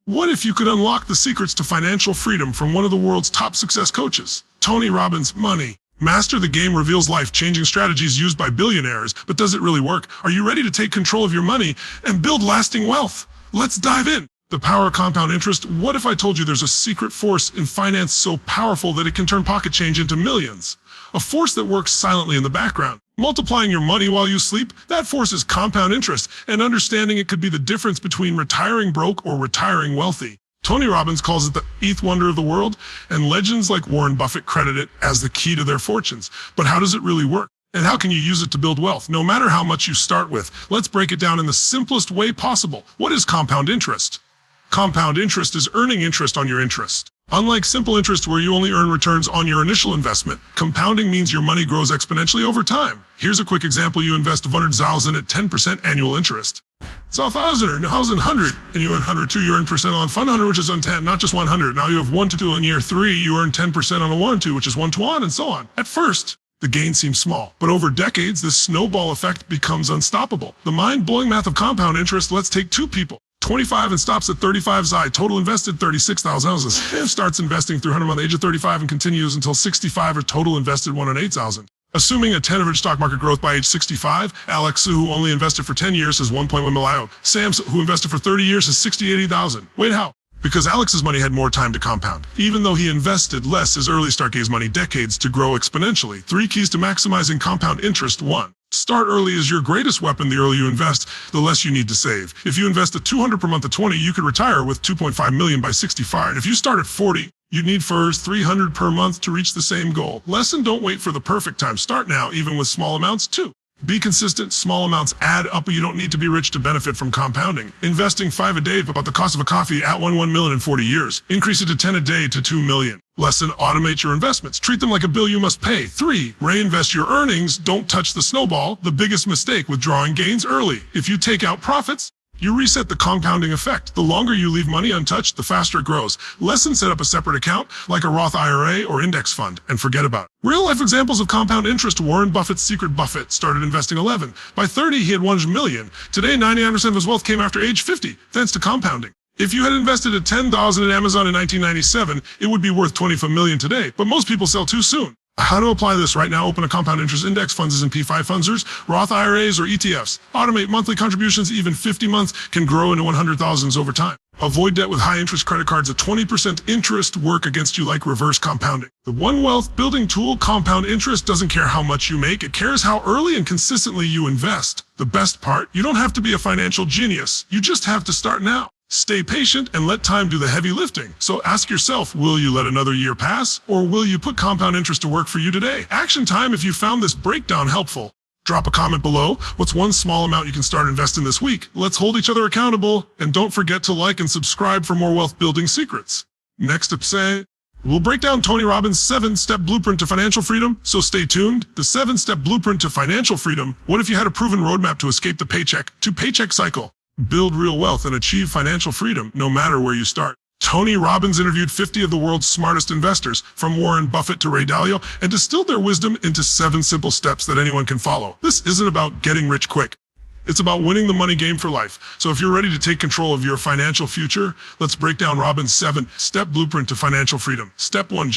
What if you could unlock the secrets to financial freedom from one of the world's top success coaches? Tony Robbins, Money. Master the Game reveals life-changing strategies used by billionaires, but does it really work? Are you ready to take control of your money and build lasting wealth? Let's dive in. The power of compound interest. What if I told you there's a secret force in finance so powerful that it can turn pocket change into millions? A force that works silently in the background, multiplying your money while you sleep. That force is compound interest, and understanding it could be the difference between retiring broke or retiring wealthy. Tony Robbins calls it the eighth wonder of the world, and legends like Warren Buffett credit it as the key to their fortunes. But how does it really work? And how can you use it to build wealth, no matter how much you start with? Let's break it down in the simplest way possible. What is compound interest? Compound interest is earning interest on your interest. Unlike simple interest where you only earn returns on your initial investment, compounding means your money grows exponentially over time. Here's a quick example. You invest 100,000 at 10% annual interest. It's 1,000 or 1,100, and you earn 102, you earn percent on fund 100, which is on 10, not just 100. Now you have 1 to 2 in year 3, you earn 10% on a 1 to 2, which is 1 to 1, and so on. At first, the gain seems small, but over decades, this snowball effect becomes unstoppable. The mind-blowing math of compound interest. Let's take two people. 25 and stops at 35 Zai, total invested 36,000 ounces, and starts investing through 100 month age of 35 and continues until 65 or total invested 108,000. Assuming a 10 average stock market growth by age 65, Alex, who only invested for 10 years, has 1.1 million. Sam, who invested for 30 years, has 80,000. Wait, how? Because Alex's money had more time to compound. Even though he invested less, his early start gave his money decades to grow exponentially. 3 keys to maximizing compound interest. 1. Start early is your greatest weapon. The earlier you invest, the less you need to save. If you invest at 200 per month at 20, you could retire with 2.5 million by 65. If you start at 40, you need first 300 per month to reach the same goal. Lesson: don't wait for the perfect time. Start now, even with small amounts. 2. Be consistent. Small amounts add up, but you don't need to be rich to benefit from compounding. Investing 5 a day about the cost of a coffee at 1 million in 40 years. Increase it to 10 a day to 2 million. Lesson: automate your investments. Treat them like a bill you must pay. 3. Reinvest your earnings. Don't touch the snowball. The biggest mistake: withdrawing gains early. If you take out profits, you reset the compounding effect. The longer you leave money untouched, the faster it grows. Lesson: set up a separate account, like a Roth IRA or index fund, and forget about it. Real-life examples of compound interest. Warren Buffett's secret. Buffett started investing 11. By 30, he had 1 million. Today, 99% of his wealth came after age 50, thanks to compounding. If you had invested at 10,000 in Amazon in 1997, it would be worth 25 million today, but most people sell too soon. How to apply this right now? Open a compound interest index funds, S&P 500s, Roth IRAs, or ETFs. Automate monthly contributions. Even 50 months can grow into 100,000s over time. Avoid debt with high interest credit cards. At 20% interest work against you like reverse compounding. The one wealth building tool. Compound interest doesn't care how much you make. It cares how early and consistently you invest. The best part: you don't have to be a financial genius. You just have to start now. Stay patient and let time do the heavy lifting. So ask yourself, will you let another year pass, or will you put compound interest to work for you today? Action time. If you found this breakdown helpful, drop a comment below. What's one small amount you can start investing this week? Let's hold each other accountable, and don't forget to like and subscribe for more wealth building secrets. Next episode, we'll break down Tony Robbins' 7-step blueprint to financial freedom, so stay tuned. The 7-step blueprint to financial freedom. What if you had a proven roadmap to escape the paycheck to paycheck cycle? Build real wealth and achieve financial freedom no matter where you start. Tony Robbins interviewed 50 of the world's smartest investors, from Warren Buffett to Ray Dalio, and distilled their wisdom into 7 simple steps that anyone can follow. This isn't about getting rich quick. It's about winning the money game for life. So if you're ready to take control of your financial future, let's break down Robbins' 7-step blueprint to financial freedom. Step 1.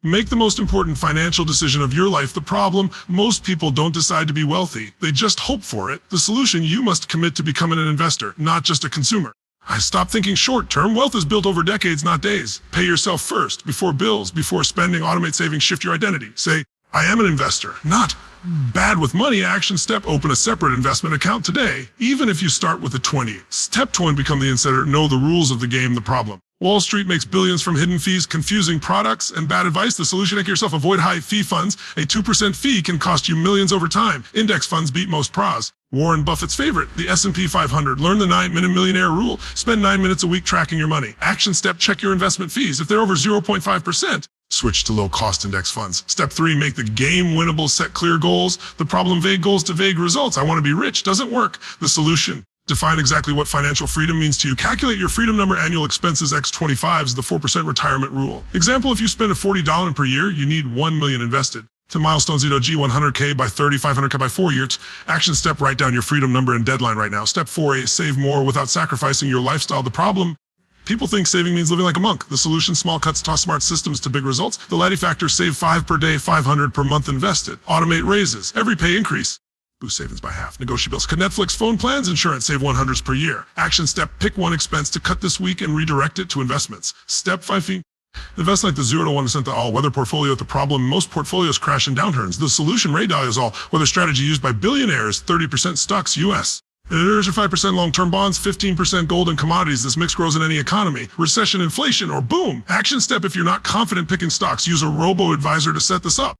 Make the most important financial decision of your life. The problem: most people don't decide to be wealthy. They just hope for it. The solution: you must commit to becoming an investor, not just a consumer. Stop thinking short-term. Wealth is built over decades, not days. Pay yourself first, before bills, before spending. Automate savings. Shift your identity. Say, I am an investor, not bad with money. Action step: open a separate investment account today, even if you start with a 20. Step 2. Become the insider. Know the rules of the game. The problem: Wall Street makes billions from hidden fees, confusing products, and bad advice. The solution: make yourself. Avoid high fee funds. A 2% fee can cost you millions over time. Index funds beat most pros. Warren Buffett's favorite, the S&P 500. Learn the 9-minute millionaire rule. Spend 9 minutes a week tracking your money. Action step: check your investment fees. If they're over 0.5%, switch to low-cost index funds. Step 3. Make the game winnable. Set clear goals. The problem: vague goals to vague results. I want to be rich doesn't work. The solution: define exactly what financial freedom means to you. Calculate your freedom number. Annual expenses x 25 is the 4% retirement rule. Example: if you spend a $40 per year, you need 1 million invested. To milestone 0G 100K by 30, 500K by 4 years. Action step: write down your freedom number and deadline right now. Step 4. Save more without sacrificing your lifestyle. The problem: People think saving means living like a monk. The solution: small cuts toss smart systems to big results. The Laddie factor: save 5 per day, 500 per month invested. Automate raises. Every pay increase. Boost savings by half. Negotiables. Netflix phone plans, insurance, save 100s per year. Action step: pick one expense to cut this week and redirect it to investments. Step 5. Invest like the 0 to 1% the all-weather portfolio. The problem: most portfolios crash in downturns. The solution: Ray Dalio's all-weather strategy used by billionaires. 30% stocks, U.S. And it earns 5% long-term bonds, 15% gold and commodities. This mix grows in any economy. Recession, inflation, or boom. Action step: if you're not confident picking stocks, use a robo-advisor to set this up.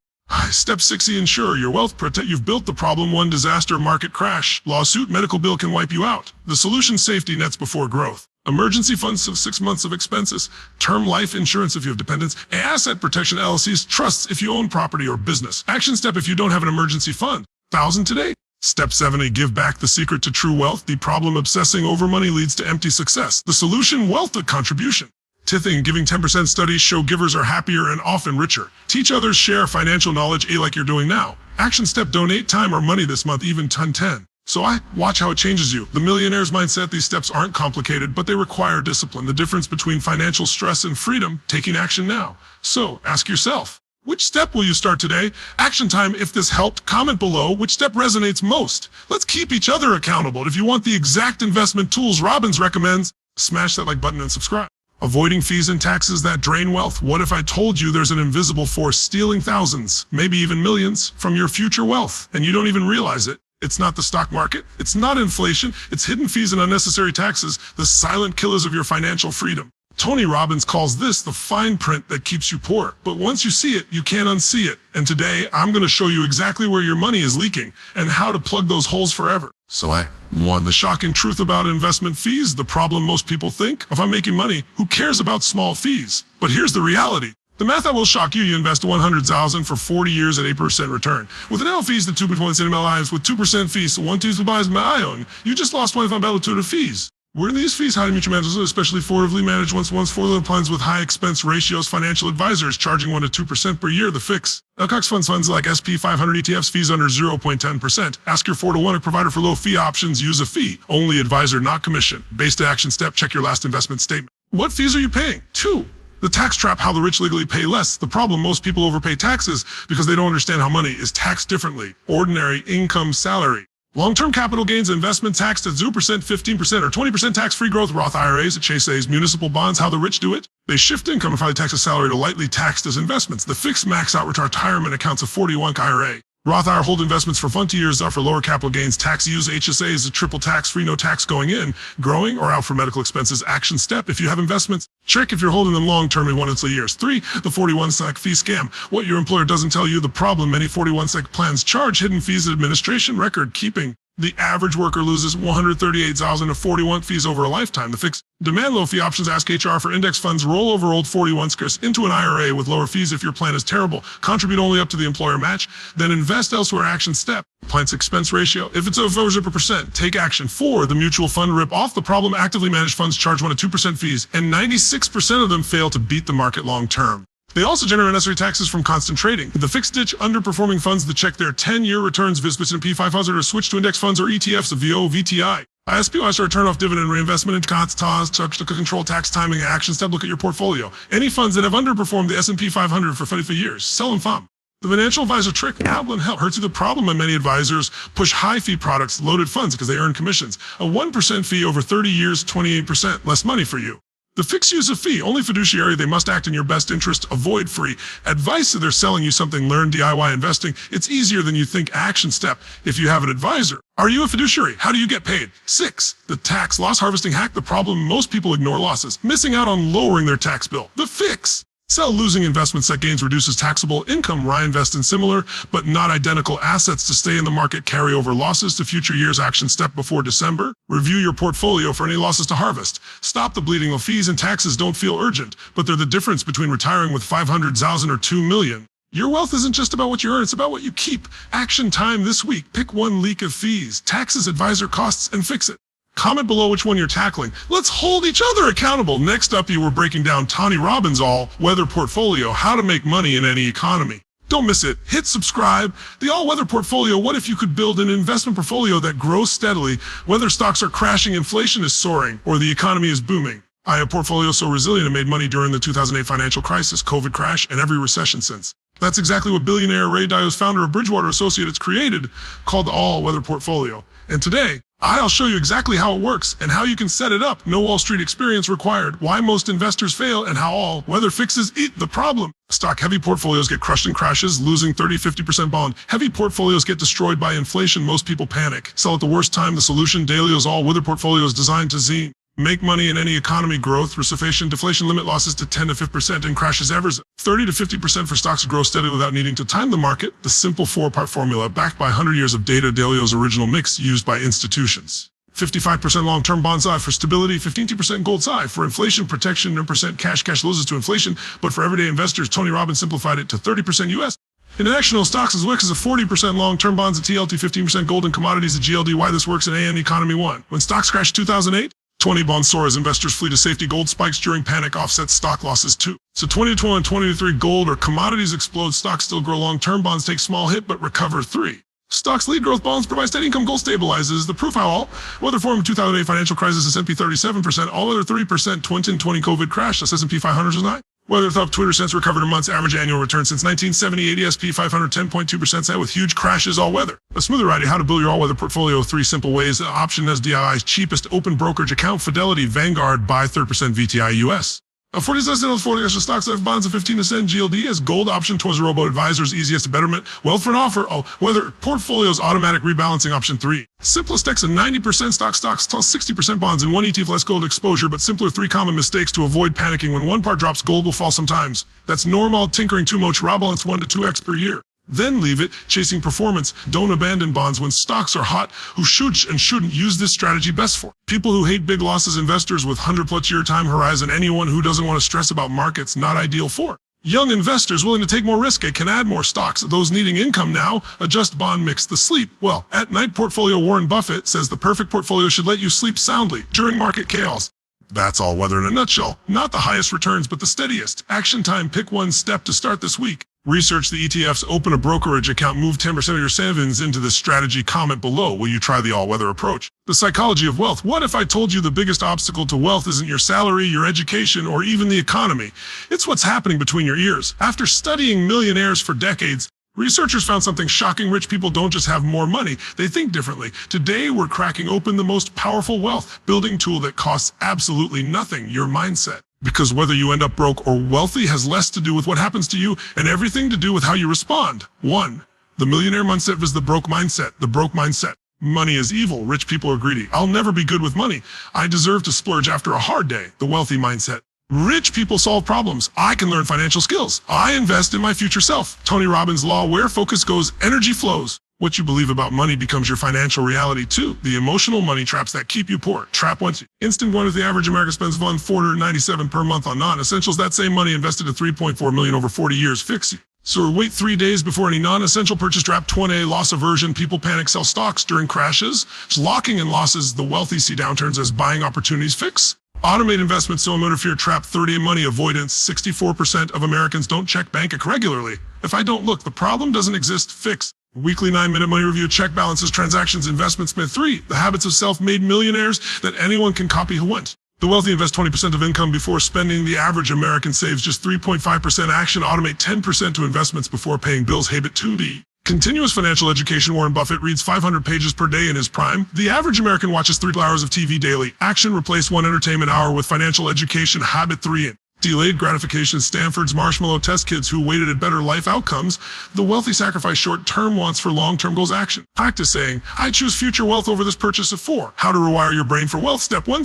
Step 6. Insure your wealth. Protect. You've built the problem: one disaster, market crash, lawsuit, medical bill can wipe you out. The solution: safety nets before growth. Emergency funds of 6 months of expenses. Term life insurance if you have dependents. Asset protection LLCs, trusts if you own property or business. Action step: if you don't have an emergency fund, 1,000 today. Step 7. Give back. The secret to true wealth. The problem: obsessing over money leads to empty success. The solution: wealth contribution. Tithing. Giving 10%. Studies show givers are happier and often richer. Teach others. Share financial knowledge, like you're doing now. Action step: donate time or money this month, even 10. So watch how it changes you. The millionaire's mindset. These steps aren't complicated, but they require discipline. The difference between financial stress and freedom: taking action now. So ask yourself, which step will you start today? Action time. If this helped, comment below which step resonates most. Let's keep each other accountable. If you want the exact investment tools Robbins recommends, smash that like button and subscribe. Avoiding fees and taxes that drain wealth. What if I told you there's an invisible force stealing thousands, maybe even millions, from your future wealth, and you don't even realize it? It's not the stock market. It's not inflation. It's hidden fees and unnecessary taxes, the silent killers of your financial freedom. Tony Robbins calls this the fine print that keeps you poor. But once you see it, you can't unsee it. And today, I'm going to show you exactly where your money is leaking and how to plug those holes forever. So the shocking truth about investment fees. The problem: most people think, if I'm making money, who cares about small fees? But here's the reality. The math that will shock you. You invest $100,000 for 40 years at 8% return. With an L fees, the 2.1 in my lives with 2% fees, so 1 2 buys my own. You just lost 25 to fees. Where are these fees? Highly mutual managers, especially affordably managed ones for plans with high expense ratios. Financial advisors charging 1 to 2% per year. The fix. Alcox funds like SP 500 ETFs, fees under 0.10%. Ask your 4 to 1 provider for low fee options. Use a fee. Only advisor, not commission. Based action step: check your last investment statement. What fees are you paying? 2. The tax trap: how the rich legally pay less. The problem: most people overpay taxes because they don't understand how money is taxed differently. Ordinary income, salary. Long-term capital gains, investment taxed at 0%, 15%, or 20% tax-free growth. Roth IRAs, Chase's, municipal bonds. How the rich do it: they shift income from highly taxed salary to lightly taxed as investments. The fixed max-out retirement accounts of 41 IRA. Roth IRA hold investments for 20 years for lower capital gains. Tax use HSA is a triple tax-free, no tax going in, growing, or out for medical expenses. Action step: if you have investments, check if you're holding them long-term in 1 to 3 years. 3. The 41 sec fee scam. What your employer doesn't tell you. The problem: many 41 sec plans charge hidden fees, administration, record keeping. The average worker loses $138,000 to 41 fees over a lifetime. The fix: demand low fee options. Ask HR for index funds. Roll over old 41s into an IRA with lower fees. If your plan is terrible, contribute only up to the employer match. Then invest elsewhere. Action step: plan's expense ratio. If it's over 0%, take action. 4. The mutual fund rip off. The problem: actively managed funds charge 1 to 2% fees, and 96% of them fail to beat the market long term. They also generate unnecessary taxes from constant trading. The fixed ditch underperforming funds that check their 10-year returns. Visit S&P 500 or switch to index funds or ETFs of VO, VTI. SPY start turn off dividend reinvestment into to control tax timing. Action step: look at your portfolio. Any funds that have underperformed the S&P 500 for 25 years, sell them FOM. The financial advisor trick: goblin help. Hurts you. The problem: and many advisors push high fee products, loaded funds, because they earn commissions. A 1% fee over 30 years, 28% less money for you. The fix: use a fee. Only fiduciary. They must act in your best interest. Avoid free advice. If they're selling you something, learn DIY investing. It's easier than you think. Action step: if you have an advisor. Are you a fiduciary? How do you get paid? 6. The tax loss harvesting hack. The problem: most people ignore losses, missing out on lowering their tax bill. The fix: sell losing investments that gains reduces taxable income. Reinvest in similar but not identical assets to stay in the market. Carry over losses to future years. Action step: before December, review your portfolio for any losses to harvest. Stop the bleeding. Of fees and taxes don't feel urgent, but they're the difference between retiring with 500,000 or 2 million. Your wealth isn't just about what you earn, it's about what you keep. Action time this week: pick one leak of fees, taxes, advisor costs, and fix it. Comment below which one you're tackling. Let's hold each other accountable. Next up, you were breaking down Tony Robbins' all-weather portfolio, how to make money in any economy. Don't miss it. Hit subscribe. The all-weather portfolio. What if you could build an investment portfolio that grows steadily, whether stocks are crashing, inflation is soaring, or the economy is booming? I have a portfolio so resilient it made money during the 2008 financial crisis, COVID crash, and every recession since. That's exactly what billionaire Ray Dalio's founder of Bridgewater Associates created, called the all-weather portfolio. And today, I'll show you exactly how it works and how you can set it up. No Wall Street experience required, why most investors fail, and how all-weather fixes the problem. Stock-heavy portfolios get crushed in crashes, losing 30-50% bond. Heavy portfolios get destroyed by inflation. Most people panic. Sell at the worst time. The solution, Dalio's all-weather portfolio, is designed to make money in any economy. Growth, recession, deflation, limit losses to 10-15% and crashes average 30-50% for stocks to grow steadily without needing to time the market. The simple four-part formula backed by 100 years of data. Dalio's original mix used by institutions. 55% long-term bond side for stability, 15% gold side for inflation protection, 9% cash loses to inflation. But for everyday investors, Tony Robbins simplified it to 30% US. In actionable stocks, as WIX is a 40% long-term bonds, a TLT, 15% gold, and commodities, a GLD. Why this works in AM Economy 1. When stocks crashed 2008, 20 bonds soar as investors flee to safety. Gold spikes during panic, offsets stock losses too. So 2021 and 2023, gold or commodities explode, stocks still grow. Long-term bonds take small hit but recover 3. Stocks lead, growth bonds provide steady income. Gold stabilizes. The proof how all-weather form 2008 financial crisis, S&P 37%, all other 3%, 2020 COVID crash, S&P 500 is 9. Weather top Twitter since recovered a month's average annual return since 1970, ADS-P 500 10.2% set with huge crashes all weather. A smoother idea how to build your all-weather portfolio. 3 simple ways. The option is DII's cheapest open brokerage account. Fidelity, Vanguard, buy 30% VTI US. 40% 40 extra stocks, life bonds, a 15% GLD as gold option towards robo-advisors, easiest betterment. Wealth for an offer. Weather portfolios, automatic rebalancing option 3. Simplest X, a 90% stocks, 60% bonds, and 1 ETF, less gold exposure, but simpler. 3 common mistakes to avoid panicking. When one part drops, gold will fall sometimes. That's normal. Tinkering too much. Raw balance 1 to 2x per year. Then leave it, chasing performance. Don't abandon bonds when stocks are hot. Who should and shouldn't use this strategy best for? People who hate big losses, investors with 100+ year time horizon, anyone who doesn't want to stress about markets, not ideal for. Young investors willing to take more risk, it can add more stocks. Those needing income now, adjust bond mix. The sleep, well, at night portfolio. Warren Buffett says the perfect portfolio should let you sleep soundly during market chaos. That's all weather in a nutshell. Not the highest returns, but the steadiest. Action time, pick one step to start this week. Research the ETFs, open a brokerage account, move 10% of your savings into this strategy. Comment below, will you try the all-weather approach? The psychology of wealth. What if I told you the biggest obstacle to wealth isn't your salary, your education, or even the economy? It's what's happening between your ears. After studying millionaires for decades, researchers found something shocking. Rich people don't just have more money, they think differently. Today, we're cracking open the most powerful wealth building tool that costs absolutely nothing, your mindset. Because whether you end up broke or wealthy has less to do with what happens to you and everything to do with how you respond. 1. The millionaire mindset versus the broke mindset. The broke mindset. Money is evil. Rich people are greedy. I'll never be good with money. I deserve to splurge after a hard day. The wealthy mindset. Rich people solve problems. I can learn financial skills. I invest in my future self. Tony Robbins' law, where focus goes, energy flows. What you believe about money becomes your financial reality too. The emotional money traps that keep you poor. Trap 1. Instant one. If the average American spends $497 per month on non-essentials, that same money invested at $3.4 million over 40 years. Fix it. So wait 3 days before any non-essential purchase. Trap 20. Loss aversion. People panic, sell stocks during crashes. Locking in losses. The wealthy see downturns as buying opportunities. Fix. Automate investments so interfere. Trap 30. Money avoidance. 64% of Americans don't check bank regularly. If I don't look, the problem doesn't exist. Fix. Weekly 9-minute money review, check balances, transactions, investments. Myth 3, the habits of self-made millionaires that anyone can copy who went. The wealthy invest 20% of income before spending. The average American saves just 3.5%. Action, automate 10% to investments before paying bills. Habit 2B. Continuous financial education. Warren Buffett reads 500 pages per day in his prime. The average American watches 3 hours of TV daily. Action, replace 1 entertainment hour with financial education. Habit 3. Delayed gratification. Stanford's marshmallow test kids who waited at better life outcomes. The wealthy sacrifice short-term wants for long-term goals. Action. Practice saying, I choose future wealth over this purchase of 4. How to rewire your brain for wealth. Step 1.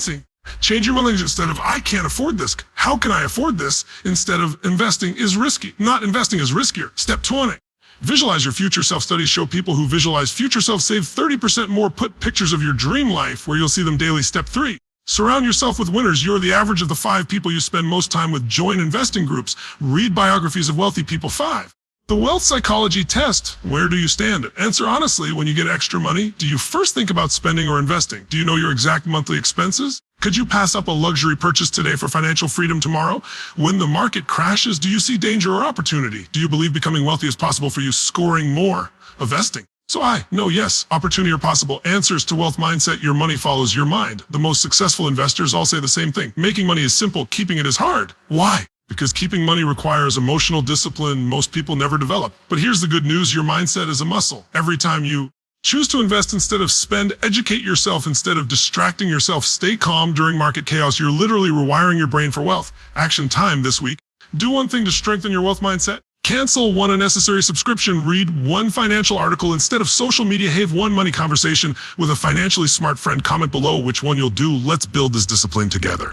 Change your language. Instead of, I can't afford this, how can I afford this? Instead of, investing is risky. Not investing is riskier. Step 20. Visualize your future self. Studies show people who visualize future self save 30% more. Put pictures of your dream life where you'll see them daily. Step 3. Surround yourself with winners. You're the average of the 5 people you spend most time with. Join investing groups. Read biographies of wealthy people. 5. The wealth psychology test. Where do you stand? Answer honestly. When you get extra money, do you first think about spending or investing? Do you know your exact monthly expenses? Could you pass up a luxury purchase today for financial freedom tomorrow? When the market crashes, do you see danger or opportunity? Do you believe becoming wealthy is possible for you? Scoring more. Investing. So no, yes, opportunity are possible. Answers to wealth mindset, your money follows your mind. The most successful investors all say the same thing. Making money is simple, keeping it is hard. Why? Because keeping money requires emotional discipline most people never develop. But here's the good news, your mindset is a muscle. Every time you choose to invest instead of spend, educate yourself instead of distracting yourself, stay calm during market chaos, you're literally rewiring your brain for wealth. Action time this week. Do one thing to strengthen your wealth mindset. Cancel one unnecessary subscription, read one financial article instead of social media, have one money conversation with a financially smart friend. Comment below which one you'll do. Let's build this discipline together.